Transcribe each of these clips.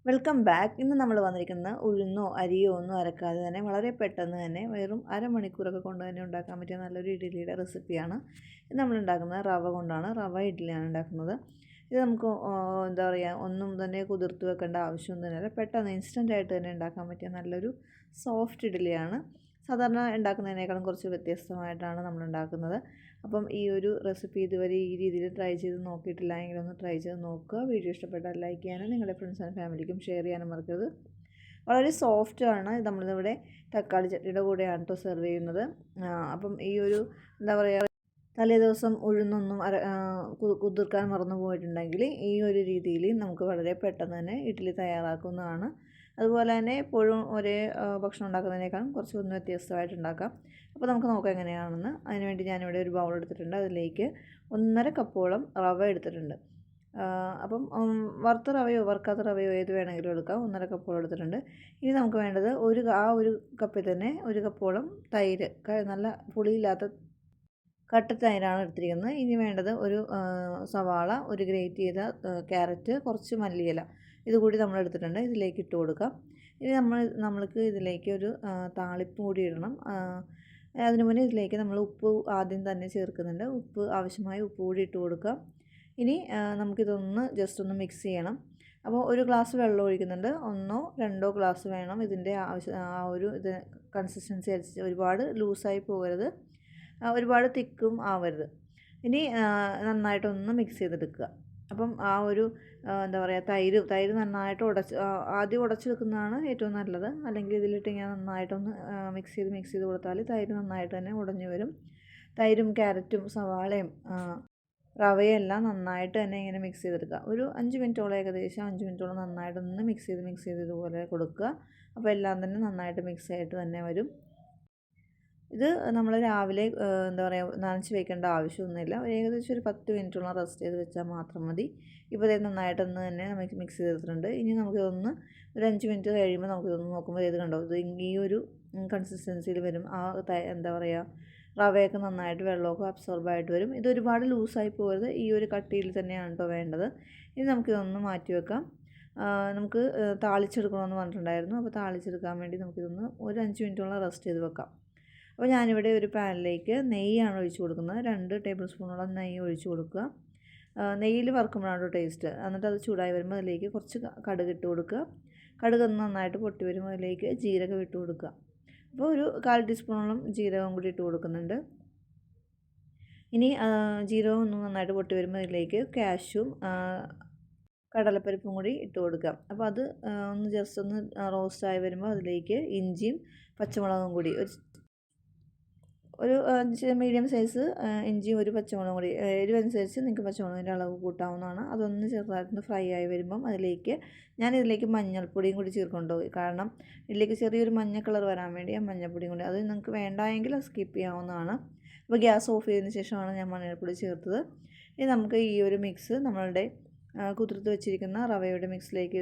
Welcome back. ഇന്ന് നമ്മൾ വന്നിരിക്കുന്നത് ഉഴുന്നോ അരിയോ ഒന്നും അരക്കാതെ തന്നെ വളരെ പെട്ടെന്ന് തന്നെ വെറും അരമണിക്കൂറൊക്കെ കൊണ്ട് തന്നെ ഉണ്ടാക്കാൻ പറ്റിയ നല്ലൊരു ഇഡ്ഡലിയുടെ റെസിപ്പിയാണ്. ഇത് നമ്മൾ ഉണ്ടാക്കുന്നത് റവ കൊണ്ടാണ്. റവ ഇഡ്ഡലിയാണ് ഉണ്ടാക്കുന്നത്. ഇത് നമുക്ക് എന്താ പറയുക, ഒന്നും തന്നെ കുതിർത്ത് വെക്കേണ്ട ആവശ്യമൊന്നും തന്നെയില്ല. പെട്ടെന്ന് ഇൻസ്റ്റൻ്റായിട്ട് തന്നെ ഉണ്ടാക്കാൻ പറ്റിയ നല്ലൊരു സോഫ്റ്റ് ഇഡ്ഡലിയാണ്. സാധാരണ ഉണ്ടാക്കുന്നതിനേക്കാളും കുറച്ച് വ്യത്യസ്തമായിട്ടാണ് നമ്മൾ ഉണ്ടാക്കുന്നത്. അപ്പം ഈ ഒരു റെസിപ്പി ഇതുവരെ ഈ രീതിയിൽ ട്രൈ ചെയ്ത് നോക്കിയിട്ടില്ല എങ്കിൽ ഒന്ന് ട്രൈ ചെയ്ത് നോക്കുക. വീഡിയോ ഇഷ്ടപ്പെട്ടാൽ ലൈക്ക് ചെയ്യാനും നിങ്ങളുടെ ഫ്രണ്ട്സ് ആൻഡ് ഫാമിലിക്കും ഷെയർ ചെയ്യാനും മറക്കരുത്. വളരെ സോഫ്റ്റാണ്. നമ്മളിവിടെ തക്കാളി ചട്നിയുടെ കൂടെയാണ് കേട്ടോ സെർവ് ചെയ്യുന്നത്. അപ്പം ഈ ഒരു എന്താ പറയുക, തലേദിവസം ഉഴുന്നൊന്നും കുതിർക്കാൻ മറന്നു പോയിട്ടുണ്ടെങ്കിൽ ഈ ഒരു രീതിയിൽ നമുക്ക് വളരെ പെട്ടെന്ന് തന്നെ ഇഡ്ഡലി തയ്യാറാക്കുന്നതാണ്. അതുപോലെ തന്നെ എപ്പോഴും ഒരേ ഭക്ഷണം ഉണ്ടാക്കുന്നതിനേക്കാളും കുറച്ചൊന്ന് വ്യത്യസ്തമായിട്ട് ഉണ്ടാക്കാം. അപ്പോൾ നമുക്ക് നോക്കാം എങ്ങനെയാണെന്ന്. അതിനുവേണ്ടി ഞാനിവിടെ ഒരു ബൗൾ എടുത്തിട്ടുണ്ട്. അതിലേക്ക് 1.5 കപ്പോളം റവ എടുത്തിട്ടുണ്ട്. അപ്പം വറുത്ത റവയോ വറുക്കാത്ത റവയോ ഏത് വേണമെങ്കിലും എടുക്കാം. 1.5 കപ്പോളം എടുത്തിട്ടുണ്ട്. ഇനി നമുക്ക് വേണ്ടത് ഒരു കപ്പിൽ തന്നെ 1 കപ്പോളം തൈര്, നല്ല പുളിയില്ലാത്ത കട്ട തൈരാണ് എടുത്തിരിക്കുന്നത്. ഇനി വേണ്ടത് ഒരു സവാള, ഒരു ഗ്രേറ്റ് ചെയ്ത ക്യാരറ്റ്, കുറച്ച് മല്ലിയില, ഇതുകൂടി നമ്മൾ എടുത്തിട്ടുണ്ട്. ഇതിലേക്ക് ഇട്ട് കൊടുക്കാം. ഇനി നമ്മൾക്ക് ഇതിലേക്ക് ഒരു താളിപ്പ് കൂടി ഇടണം. അതിനു മുന്നേ ഇതിലേക്ക് നമ്മൾ ഉപ്പ് ആദ്യം തന്നെ ചേർക്കുന്നുണ്ട്. ആവശ്യമായ ഉപ്പ് കൂടി ഇട്ട് കൊടുക്കാം. ഇനി നമുക്കിതൊന്ന് ജസ്റ്റ് ഒന്ന് മിക്സ് ചെയ്യണം. അപ്പോൾ ഒരു ഗ്ലാസ് വെള്ളം ഒഴിക്കുന്നുണ്ട്. 1-2 ഗ്ലാസ് വേണം ഇതിൻ്റെ ഇത് കൺസിസ്റ്റൻസി അനുസരിച്ച്. ഒരുപാട് ലൂസായി പോകരുത്, ഒരുപാട് തിക്കും ആവരുത്. ഇനി നന്നായിട്ടൊന്ന് മിക്സ് ചെയ്തെടുക്കുക. അപ്പം എന്താ പറയുക, തൈര് നന്നായിട്ട് ആദ്യം ഉടച്ച് വെക്കുന്നതാണ് ഏറ്റവും നല്ലത്. അല്ലെങ്കിൽ ഇതിലിട്ട് ഇങ്ങനെ നന്നായിട്ടൊന്ന് മിക്സ് ചെയ്ത് കൊടുത്താൽ തൈര് നന്നായിട്ട് തന്നെ ഉടഞ്ഞു വരും. തൈരും ക്യാരറ്റും സവാളയും റവയും എല്ലാം നന്നായിട്ട് തന്നെ ഇങ്ങനെ മിക്സ് ചെയ്തെടുക്കുക. ഒരു 5 മിനിറ്റോളം, ഏകദേശം 5 മിനിറ്റോളം നന്നായിട്ടൊന്ന് മിക്സ് ചെയ്ത് ഇതുപോലെ കൊടുക്കുക. അപ്പോൾ എല്ലാം തന്നെ നന്നായിട്ട് മിക്സ് ആയിട്ട് തന്നെ വരും. ഇത് നമ്മൾ രാവിലെ എന്താ പറയുക, നനച്ച് വെക്കേണ്ട ആവശ്യമൊന്നുമില്ല. ഏകദേശം ഒരു 10 മിനിറ്റോളം റെസ്റ്റ് ചെയ്ത് വെച്ചാൽ മാത്രം മതി. ഇപ്പോൾ ഇത് നന്നായിട്ടൊന്ന് തന്നെ നമുക്ക് മിക്സ് ചെയ്തിട്ടുണ്ട്. ഇനി നമുക്കിതൊന്ന് ഒരു 5 മിനിറ്റ് കഴിയുമ്പോൾ നമുക്കിതൊന്ന് നോക്കുമ്പോൾ ഇത് കണ്ടോ, ഇത് ഈ ഒരു കൺസിസ്റ്റൻസിയിൽ വരും. എന്താ പറയുക, റവയൊക്കെ നന്നായിട്ട് വെള്ളമൊക്കെ അബ്സോർബായിട്ട് വരും. ഇത് ഒരുപാട് ലൂസായി പോകരുത്, ഈ ഒരു കട്ടിയിൽ തന്നെയാണ് കേട്ടോ വേണ്ടത്. ഇനി നമുക്കിതൊന്ന് മാറ്റി വെക്കാം. നമുക്ക് താളിച്ചെടുക്കണമെന്ന് പറഞ്ഞിട്ടുണ്ടായിരുന്നു. അപ്പോൾ താളിച്ചെടുക്കാൻ വേണ്ടി നമുക്കിതൊന്ന് ഒരു 5 മിനിറ്റോളം റെസ്റ്റ് ചെയ്ത് വെക്കാം. അപ്പോൾ ഞാനിവിടെ ഒരു പാനിലേക്ക് നെയ്യാണ് ഒഴിച്ച് കൊടുക്കുന്നത്. 2 ടേബിൾ സ്പൂണോളം നെയ്യ് ഒഴിച്ച് കൊടുക്കുക. നെയ്യിൽ വറുക്കുമ്പോഴാണ് ടേസ്റ്റ്. എന്നിട്ട് അത് ചൂടായി വരുമ്പോൾ അതിലേക്ക് കുറച്ച് കടുക് ഇട്ട് കൊടുക്കുക. കടുക് നന്നായിട്ട് പൊട്ടി വരുമ്പോൾ അതിലേക്ക് ജീരകം ഇട്ട് കൊടുക്കുക. അപ്പോൾ ഒരു 1/4 ടീസ്പൂണോളം ജീരകം കൂടി ഇട്ട് കൊടുക്കുന്നുണ്ട്. ഇനി ജീരകം ഒന്ന് നന്നായിട്ട് പൊട്ടി വരുമ്പോൾ അതിലേക്ക് കാഷ്യൂം കടലപ്പരിപ്പും കൂടി ഇട്ട് കൊടുക്കാം. അപ്പോൾ അത് ഒന്ന് ജസ്റ്റ് ഒന്ന് റോസ്റ്റായി വരുമ്പോൾ അതിലേക്ക് ഇഞ്ചിയും പച്ചമുളകും കൂടി, ഒരു മീഡിയം സൈസ് ഇഞ്ചിയും ഒരു പച്ചമുളകും കൂടി, എരിവനുസരിച്ച് നിങ്ങൾക്ക് പച്ചമുളകിൻ്റെ അളവ് കൂട്ടാവുന്നതാണ്. അതൊന്ന് ചെറുതായിട്ടൊന്ന് ഫ്രൈ ആയി വരുമ്പം ഞാനിതിലേക്ക് മഞ്ഞൾപ്പൊടിയും കൂടി ചേർക്കുന്നുണ്ട്. കാരണം ഇതിലേക്ക് ചെറിയൊരു മഞ്ഞ കളർ വരാൻ വേണ്ടി ആ മഞ്ഞൾപ്പൊടിയും കൂടി, അത് നിങ്ങൾക്ക് വേണ്ടായെങ്കിൽ സ്കിപ്പ് ചെയ്യാവുന്നതാണ്. അപ്പോൾ ഗ്യാസ് ഓഫ് ചെയ്തതിന് ശേഷമാണ് ഞാൻ മഞ്ഞൾപ്പൊടി ചേർത്തത്. ഇനി നമുക്ക് ഈ ഒരു മിക്സ് നമ്മളുടെ കുതിർത്ത് വെച്ചിരിക്കുന്ന റവയുടെ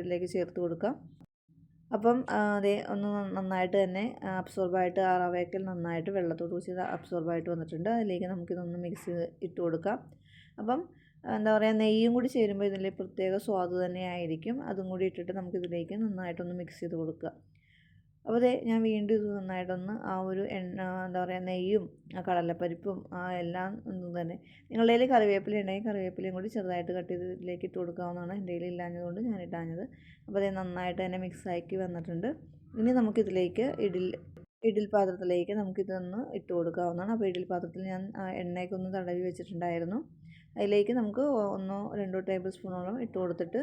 ഇതിലേക്ക് ചേർത്ത് കൊടുക്കാം. അപ്പം ഒന്ന് നന്നായിട്ട് തന്നെ അബ്സോർബായിട്ട് ആ റവയൊക്കെ നന്നായിട്ട് വെള്ളത്തോട് കൂടി അബ്സോർബായിട്ട് വന്നിട്ടുണ്ട്. അതിലേക്ക് നമുക്കിതൊന്ന് മിക്സ് ഇട്ട് കൊടുക്കാം. അപ്പം എന്താ പറയുക, നെയ്യും കൂടി ചേരുമ്പോൾ ഇതിൽ പ്രത്യേക സ്വാദ് തന്നെയായിരിക്കും. അതും കൂടി ഇട്ടിട്ട് നമുക്കിതിലേക്ക് നന്നായിട്ടൊന്ന് മിക്സ് ചെയ്ത് കൊടുക്കുക. അപ്പോൾ ഞാൻ വീണ്ടും ഇത് നന്നായിട്ടൊന്ന് എന്താ പറയുക, നെയ്യും കടലപ്പരിപ്പും എല്ലാം ഒന്നും തന്നെ, നിങ്ങളുടെ കയ്യിൽ കറിവേപ്പില ഉണ്ടെങ്കിൽ കറിവേപ്പിലയും കൂടി ചെറുതായിട്ട് കട്ട് ചെയ്ത് ഇതിലേക്ക് ഇട്ട് കൊടുക്കാവുന്നതാണ്. എൻ്റെ കയ്യിൽ ഇല്ലാഞ്ഞതുകൊണ്ട് ഞാൻ ഇട്ടാഞ്ഞത്. അപ്പോൾ നന്നായിട്ട് തന്നെ മിക്സ് ആക്കി വന്നിട്ടുണ്ട്. ഇനി നമുക്കിതിലേക്ക് ഇഡ്ഡലി പാത്രത്തിലേക്ക് നമുക്കിതൊന്ന് ഇട്ട് കൊടുക്കാവുന്നതാണ്. അപ്പോൾ ഇഡ്ഡലി പാത്രത്തിൽ ഞാൻ എണ്ണയൊക്കെ ഒന്ന് തടവി വെച്ചിട്ടുണ്ടായിരുന്നു. അതിലേക്ക് നമുക്ക് 1-2 ടേബിൾ സ്പൂണോളം ഇട്ട് കൊടുത്തിട്ട്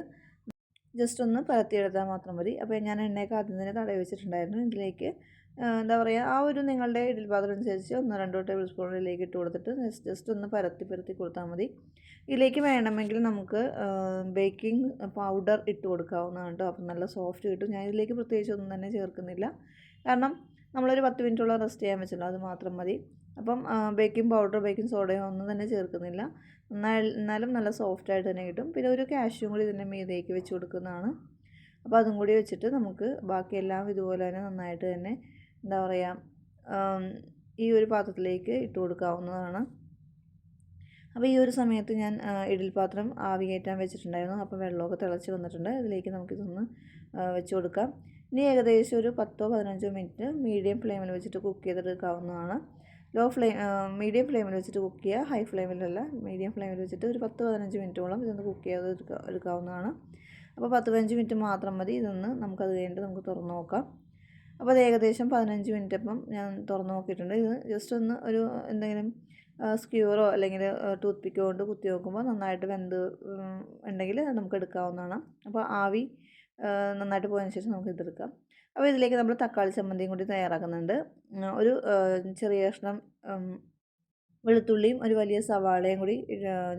ജസ്റ്റ് ഒന്ന് പരത്തിയെടുത്താൽ മാത്രം മതി. അപ്പോൾ ഞാൻ എണ്ണയൊക്കെ ആദ്യം തന്നെ തടവി വെച്ചിട്ടുണ്ടായിരുന്നു. ഇതിലേക്ക് എന്താ പറയുക, നിങ്ങളുടെ ഇഡ്ഡലി പാത്രം അനുസരിച്ച് 1-2 ടേബിൾ സ്പൂണിലേക്ക് ഇട്ട് കൊടുത്തിട്ട് ജസ്റ്റ് ഒന്ന് പരത്തി കൊടുത്താൽ മതി. ഇതിലേക്ക് വേണമെങ്കിൽ നമുക്ക് ബേക്കിംഗ് പൗഡർ ഇട്ട് കൊടുക്കാവുന്നതാണ് കേട്ടോ. അപ്പം നല്ല സോഫ്റ്റ് കിട്ടും. ഞാൻ ഇതിലേക്ക് പ്രത്യേകിച്ച് ഒന്നും തന്നെ ചേർക്കുന്നില്ല. കാരണം നമ്മളൊരു 10 മിനിറ്റോളം റെസ്റ്റ് ചെയ്യാൻ വെച്ചല്ലോ, അത് മാത്രം മതി. അപ്പം ബേക്കിംഗ് പൗഡർ, ബേക്കിംഗ് സോഡയോ ഒന്നും തന്നെ ചേർക്കുന്നില്ല. എന്നാലും നല്ല സോഫ്റ്റായിട്ട് തന്നെ കിട്ടും. പിന്നെ ഒരു കാഷ്യൂം കൂടി ഇതിൻ്റെ മീതേക്ക് വെച്ച് കൊടുക്കുന്നതാണ്. അപ്പോൾ അതും കൂടി വെച്ചിട്ട് നമുക്ക് ബാക്കിയെല്ലാം ഇതുപോലെ തന്നെ നന്നായിട്ട് തന്നെ എന്താ പറയുക, ഈ ഒരു പാത്രത്തിലേക്ക് ഇട്ട് കൊടുക്കാവുന്നതാണ്. അപ്പോൾ ഈ ഒരു സമയത്ത് ഞാൻ ഇഡ്ഡലി പാത്രം ആവി കയറ്റാൻ വെച്ചിട്ടുണ്ടായിരുന്നു. അപ്പോൾ വെള്ളമൊക്കെ തിളച്ച് വന്നിട്ടുണ്ട്. ഇതിലേക്ക് നമുക്കിതൊന്ന് വെച്ച് കൊടുക്കാം. ഇനി ഏകദേശം ഒരു 10-15 മിനിറ്റ് മീഡിയം ഫ്ലെയിമിൽ വെച്ചിട്ട് കുക്ക് ചെയ്തെടുക്കാവുന്നതാണ്. മീഡിയം ഫ്ലെയിമിൽ വെച്ചിട്ട് കുക്ക് ചെയ്യുക, ഹൈ ഫ്ലെയിമിലല്ല. മീഡിയം ഫ്ലെയിമിൽ വെച്ചിട്ട് ഒരു 10-15 മിനിറ്റോളം ഇതൊന്ന് കുക്ക് ചെയ്ത് എടുക്കാവുന്നതാണ്. അപ്പോൾ 10-15 മിനിറ്റ് മാത്രം മതി. ഇതൊന്ന് നമുക്കത് കഴിഞ്ഞിട്ട് നമുക്ക് തുറന്ന് നോക്കാം. അപ്പോൾ അത് ഏകദേശം 15 മിനിറ്റ് അപ്പം ഞാൻ തുറന്ന് നോക്കിയിട്ടുണ്ട്. ഇത് ജസ്റ്റ് ഒന്ന് ഒരു എന്തെങ്കിലും സ്ക്യൂറോ അല്ലെങ്കിൽ ടൂത്ത് പിക്കോ കൊണ്ട് കുത്തി നോക്കുമ്പോൾ നന്നായിട്ട് വെന്ത് ഉണ്ടെങ്കിൽ നമുക്ക് എടുക്കാവുന്നതാണ്. അപ്പോൾ ആവി നന്നായിട്ട് പോയതിന് ശേഷം നമുക്ക് ഇതെടുക്കാം. അപ്പോൾ ഇതിലേക്ക് നമ്മൾ തക്കാളി ചമ്മന്തിയും കൂടി തയ്യാറാക്കുന്നുണ്ട്. ഒരു ചെറിയ കഷ്ണം വെളുത്തുള്ളിയും ഒരു വലിയ സവാളയും കൂടി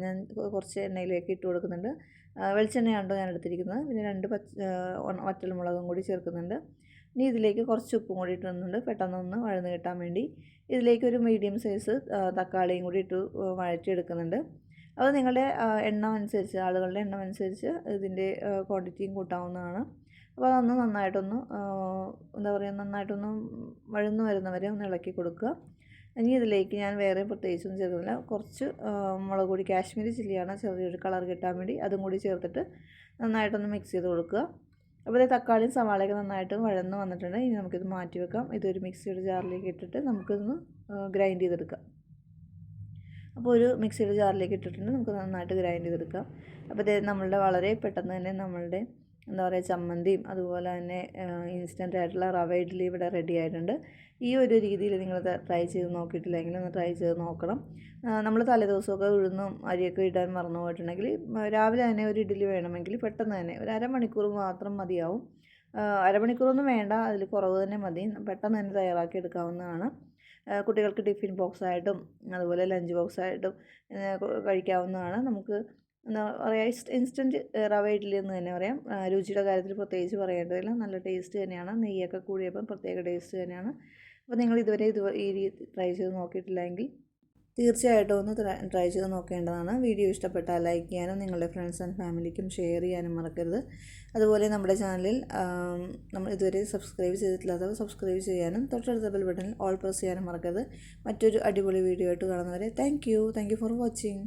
ഞാൻ കുറച്ച് എണ്ണയിലേക്ക് ഇട്ട് കൊടുക്കുന്നുണ്ട്. വെളിച്ചെണ്ണയാണ് ഞാൻ എടുത്തിരിക്കുന്നത്. പിന്നെ 2 വറ്റൽമുളകും കൂടി ചേർക്കുന്നുണ്ട്. ഇനി ഇതിലേക്ക് കുറച്ച് ഉപ്പും കൂടി ഇട്ടുന്നുണ്ട്, പെട്ടെന്നൊന്ന് വഴന്ന് കിട്ടാൻ വേണ്ടി. ഇതിലേക്ക് ഒരു മീഡിയം സൈസ് തക്കാളിയും കൂടി ഇട്ട് വഴറ്റിയെടുക്കുന്നുണ്ട്. അത് നിങ്ങളുടെ എണ്ണം അനുസരിച്ച്, ആളുകളുടെ എണ്ണം അനുസരിച്ച് ഇതിൻ്റെ ക്വാണ്ടിറ്റിയും കൂട്ടാവുന്നതാണ്. അപ്പോൾ അതൊന്ന് നന്നായിട്ടൊന്ന് എന്താ പറയുക, നന്നായിട്ടൊന്ന് വഴന്ന് വരുന്നവരെ ഒന്ന് ഇളക്കി കൊടുക്കുക. ഇനി ഇതിലേക്ക് ഞാൻ വേറെ പ്രത്യേകിച്ചൊന്നും ചേർക്കുന്നില്ല. കുറച്ച് മുളക് പൊടി, കാശ്മീരി ചില്ലിയാണ്, ചെറിയൊരു കളർ കിട്ടാൻ വേണ്ടി അതും കൂടി ചേർത്തിട്ട് നന്നായിട്ടൊന്ന് മിക്സ് ചെയ്ത് കൊടുക്കുക. അപ്പോൾ ഇത് തക്കാളിയും സവാളയൊക്കെ നന്നായിട്ട് വഴന്ന് വന്നിട്ടുണ്ട്. ഇനി നമുക്കിത് മാറ്റി വെക്കാം. ഇതൊരു മിക്സിയുടെ ജാറിലേക്ക് ഇട്ടിട്ട് നമുക്കിതൊന്ന് ഗ്രൈൻഡ് ചെയ്തെടുക്കാം. അപ്പോൾ ഒരു മിക്സിയുടെ ജാറിലേക്ക് ഇട്ടിട്ടുണ്ട്, നമുക്ക് നന്നായിട്ട് ഗ്രൈൻഡ് ചെയ്തെടുക്കാം. അപ്പോൾ ഇത് നമ്മളുടെ വളരെ പെട്ടെന്ന് തന്നെ നമ്മളുടെ എന്താ പറയുക ചമ്മന്തിയും അതുപോലെ തന്നെ ഇൻസ്റ്റൻ്റ് ആയിട്ടുള്ള റവ ഇഡ്ഡലി ഇവിടെ റെഡി ആയിട്ടുണ്ട്. ഈ ഒരു രീതിയിൽ നിങ്ങൾ ട്രൈ ചെയ്ത് നോക്കിയിട്ടില്ലെങ്കിൽ ഒന്ന് ട്രൈ ചെയ്ത് നോക്കണം. നമ്മൾ തലേദിവസമൊക്കെ ഉഴുന്നും അരിയൊക്കെ ഇടാൻ മറന്നു പോയിട്ടുണ്ടെങ്കിൽ രാവിലെ തന്നെ ഒരു ഇഡ്ഡലി വേണമെങ്കിൽ പെട്ടെന്ന് തന്നെ ഒരു അരമണിക്കൂർ മാത്രം മതിയാവും. അരമണിക്കൂറൊന്നും വേണ്ട, അതിൽ കുറവ് തന്നെ മതി. പെട്ടെന്ന് തന്നെ തയ്യാറാക്കി എടുക്കാവുന്നതാണ്. കുട്ടികൾക്ക് ടിഫിൻ ബോക്സായിട്ടും അതുപോലെ ലഞ്ച് ബോക്സായിട്ടും കഴിക്കാവുന്നതാണ്. നമുക്ക് എന്താ പറയുക, ഇൻസ്റ്റൻറ്റ് റവ ഇഡ്ഡലി എന്ന് തന്നെ പറയാം. രുചിയുടെ കാര്യത്തിൽ പ്രത്യേകിച്ച് പറയേണ്ടതില്ല, നല്ല ടേസ്റ്റ് തന്നെയാണ്. നെയ്യൊക്കെ കൂടിയപ്പം പ്രത്യേക ടേസ്റ്റ് തന്നെയാണ്. അപ്പോൾ നിങ്ങൾ ഇതുവരെ ഈ രീതി ട്രൈ ചെയ്ത് നോക്കിയിട്ടില്ലെങ്കിൽ തീർച്ചയായിട്ടും ഒന്ന് ട്രൈ ചെയ്ത് നോക്കേണ്ടതാണ്. വീഡിയോ ഇഷ്ടപ്പെട്ടാൽ ലൈക്ക് ചെയ്യാനും നിങ്ങളുടെ ഫ്രണ്ട്സ് ആൻഡ് ഫാമിലിക്കും ഷെയർ ചെയ്യാനും മറക്കരുത്. അതുപോലെ നമ്മുടെ ചാനലിൽ നമ്മൾ ഇതുവരെ സബ്സ്ക്രൈബ് ചെയ്തിട്ടില്ലാത്തവർ സബ്സ്ക്രൈബ് ചെയ്യാനും തൊട്ടടുത്ത ബെൽ ബട്ടണിൽ ഓൾ പ്രസ് ചെയ്യാനും മറക്കരുത്. മറ്റൊരു അടിപൊളി വീഡിയോ ആയിട്ട് കാണുന്നവരെ താങ്ക് യു ഫോർ വാച്ചിങ്.